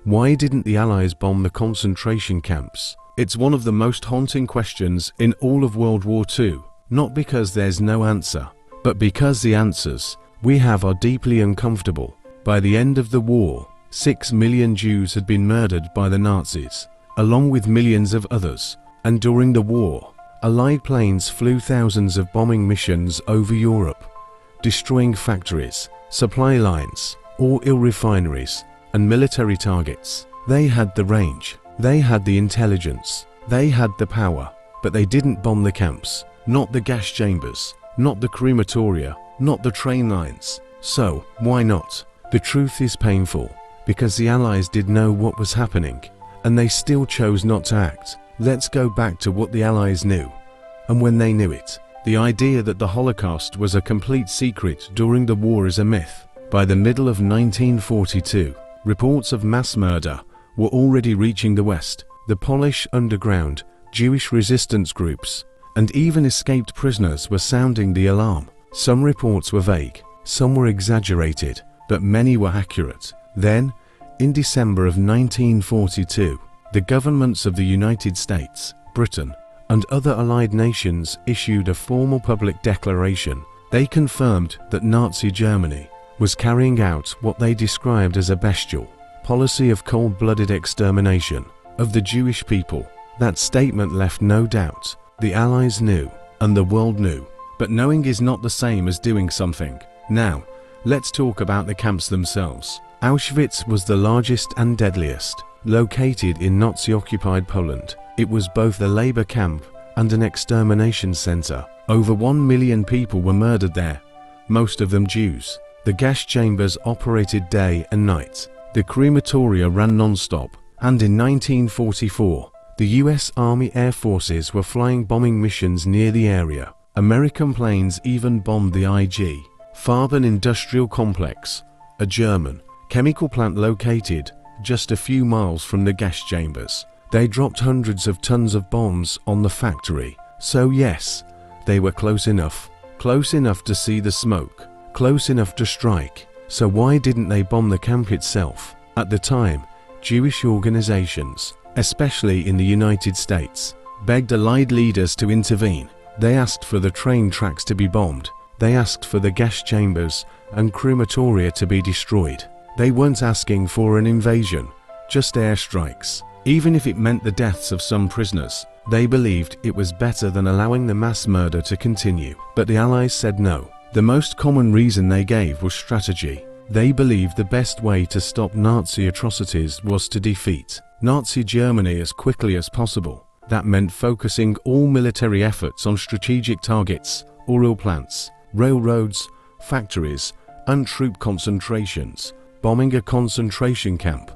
Why didn't the Allies bomb the concentration camps? It's one of the most haunting questions in all of World War II, not because there's no answer, but because the answers we have are deeply uncomfortable. By the end of the war, 6 million Jews had been murdered by the Nazis, along with millions of others. And during the war, Allied planes flew thousands of bombing missions over Europe, destroying factories, supply lines, oil refineries, and military targets. They had the range, they had the intelligence, they had the power, but they didn't bomb the camps, not the gas chambers, not the crematoria, not the train lines. So, why not? The truth is painful, because the Allies did know what was happening, and they still chose not to act. Let's go back to what the Allies knew, and when they knew it. The idea that the Holocaust was a complete secret during the war is a myth. By the middle of 1942, reports of mass murder were already reaching the West. The Polish underground, Jewish resistance groups, and even escaped prisoners were sounding the alarm. Some reports were vague, some were exaggerated, but many were accurate. Then, in December of 1942, the governments of the United States, Britain, and other Allied nations issued a formal public declaration. They confirmed that Nazi Germany was carrying out what they described as a bestial policy of cold-blooded extermination of the Jewish people. That statement left no doubt. The Allies knew, and the world knew, but knowing is not the same as doing something. Now, let's talk about the camps themselves. Auschwitz was the largest and deadliest, located in Nazi-occupied Poland. It was both a labor camp and an extermination center. Over 1 million people were murdered there, most of them Jews. The gas chambers operated day and night. The crematoria ran non-stop, and in 1944, the US Army Air Forces were flying bombing missions near the area. American planes even bombed the IG Farben industrial complex, a German chemical plant located just a few miles from the gas chambers. They dropped hundreds of tons of bombs on the factory. So yes, they were close enough to see the smoke, close enough to strike. So why didn't they bomb the camp itself? At the time, Jewish organizations, especially in the United States, begged Allied leaders to intervene. They asked for the train tracks to be bombed. They asked for the gas chambers and crematoria to be destroyed. They weren't asking for an invasion, just airstrikes. Even if it meant the deaths of some prisoners, they believed it was better than allowing the mass murder to continue. But the Allies said no. The most common reason they gave was strategy. They believed the best way to stop Nazi atrocities was to defeat Nazi Germany as quickly as possible. That meant focusing all military efforts on strategic targets, oil plants, railroads, factories, and troop concentrations. Bombing a concentration camp,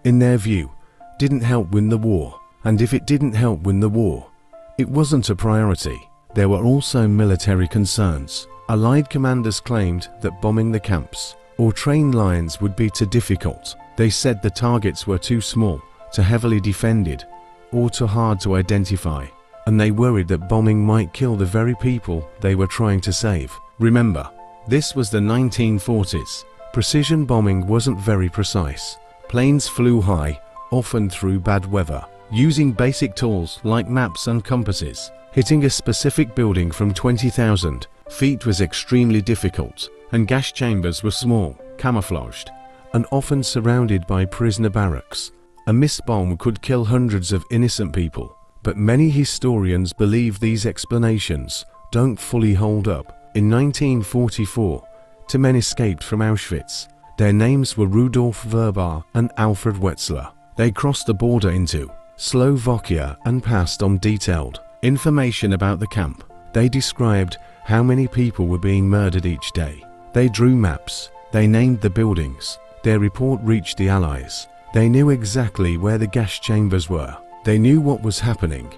in their view, didn't help win the war. And if it didn't help win the war, it wasn't a priority. There were also military concerns. Allied commanders claimed that bombing the camps or train lines would be too difficult. They said the targets were too small, too heavily defended, or too hard to identify. And they worried that bombing might kill the very people they were trying to save. Remember, this was the 1940s. Precision bombing wasn't very precise. Planes flew high, often through bad weather, using basic tools like maps and compasses. Hitting a specific building from 20,000 feet was extremely difficult, and gas chambers were small, camouflaged, and often surrounded by prisoner barracks. A missed bomb could kill hundreds of innocent people, but many historians believe these explanations don't fully hold up. In 1944, two men escaped from Auschwitz. Their names were Rudolf Verbar and Alfred Wetzler. They crossed the border into Slovakia and passed on detailed information about the camp. They described how many people were being murdered each day. They drew maps. They named the buildings. Their report reached the Allies. They knew exactly where the gas chambers were. They knew what was happening.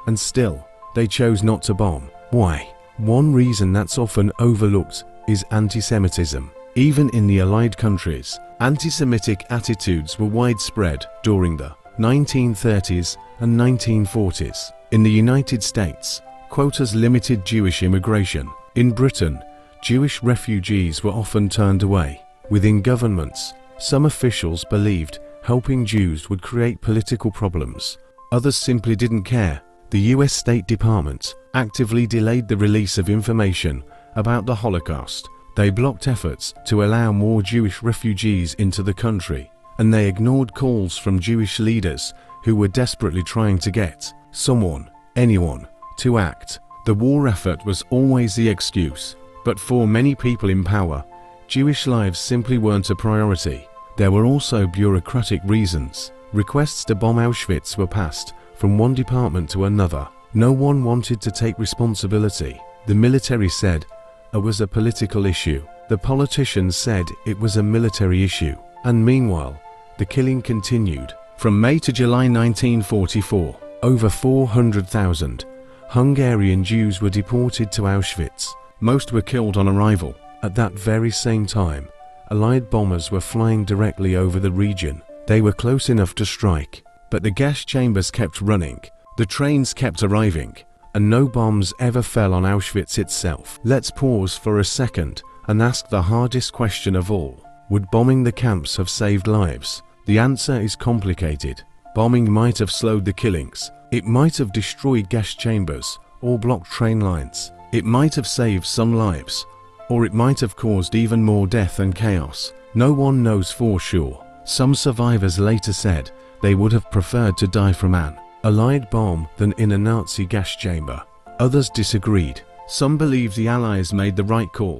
And still, they chose not to bomb. Why? One reason that's often overlooked is antisemitism. Even in the Allied countries, anti-Semitic attitudes were widespread during the 1930s and 1940s. In the United States, quotas limited Jewish immigration. In Britain, Jewish refugees were often turned away. Within governments, some officials believed helping Jews would create political problems. Others simply didn't care. The US State Department actively delayed the release of information about the Holocaust. They blocked efforts to allow more Jewish refugees into the country, and they ignored calls from Jewish leaders who were desperately trying to get someone, anyone, to act. The war effort was always the excuse, but for many people in power, Jewish lives simply weren't a priority. There were also bureaucratic reasons. Requests to bomb Auschwitz were passed from one department to another. No one wanted to take responsibility. The military said it was a political issue. The politicians said it was a military issue. And meanwhile, the killing continued. From May to July 1944, over 400,000 Hungarian Jews were deported to Auschwitz. Most were killed on arrival. At that very same time, Allied bombers were flying directly over the region. They were close enough to strike, but the gas chambers kept running, the trains kept arriving, and no bombs ever fell on Auschwitz itself. Let's pause for a second and ask the hardest question of all. Would bombing the camps have saved lives? The answer is complicated. Bombing might have slowed the killings. It might have destroyed gas chambers or blocked train lines. It might have saved some lives, or it might have caused even more death and chaos. No one knows for sure. Some survivors later said they would have preferred to die from an Allied bomb than in a Nazi gas chamber. Others disagreed. Some believe the Allies made the right call,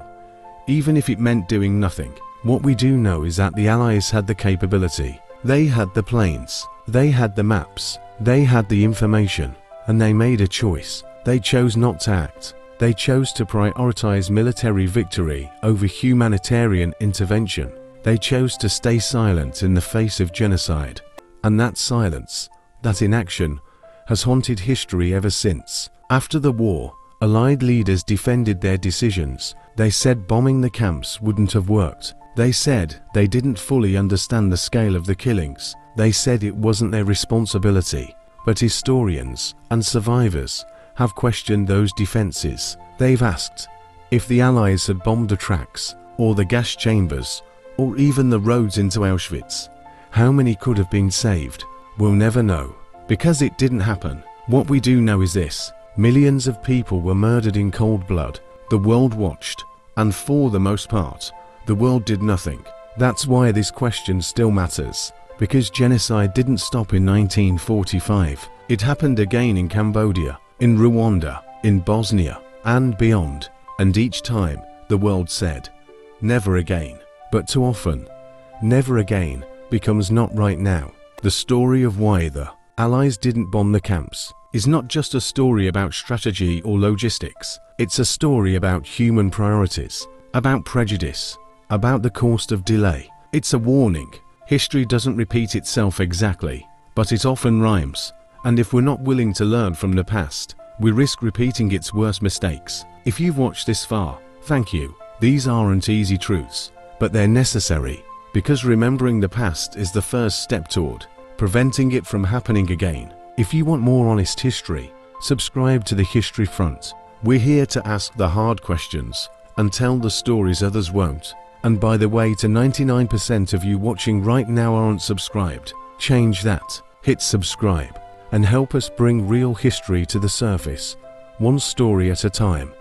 even if it meant doing nothing. What we do know is that the Allies had the capability. They had the planes. They had the maps. They had the information. And they made a choice. They chose not to act. They chose to prioritize military victory over humanitarian intervention. They chose to stay silent in the face of genocide. And that silence, that inaction, has haunted history ever since. After the war, Allied leaders defended their decisions. They said bombing the camps wouldn't have worked. They said they didn't fully understand the scale of the killings. They said it wasn't their responsibility. But historians and survivors have questioned those defenses. They've asked, if the Allies had bombed the tracks, or the gas chambers, or even the roads into Auschwitz, how many could have been saved? We'll never know, because it didn't happen. What we do know is this: millions of people were murdered in cold blood. The world watched, and for the most part, the world did nothing. That's why this question still matters, because genocide didn't stop in 1945. It happened again in Cambodia, in Rwanda, in Bosnia, and beyond. And each time, the world said, never again. But too often, never again becomes not right now. The story of why the Allies didn't bomb the camps is not just a story about strategy or logistics. It's a story about human priorities, about prejudice, about the cost of delay. It's a warning. History doesn't repeat itself exactly, but it often rhymes. And if we're not willing to learn from the past, we risk repeating its worst mistakes. If you've watched this far, thank you. These aren't easy truths, but they're necessary, because remembering the past is the first step toward preventing it from happening again. If you want more honest history, subscribe to the History Front. We're here to ask the hard questions and tell the stories others won't. And by the way, to 99% of you watching right now aren't subscribed. Change that. Hit subscribe and help us bring real history to the surface, one story at a time.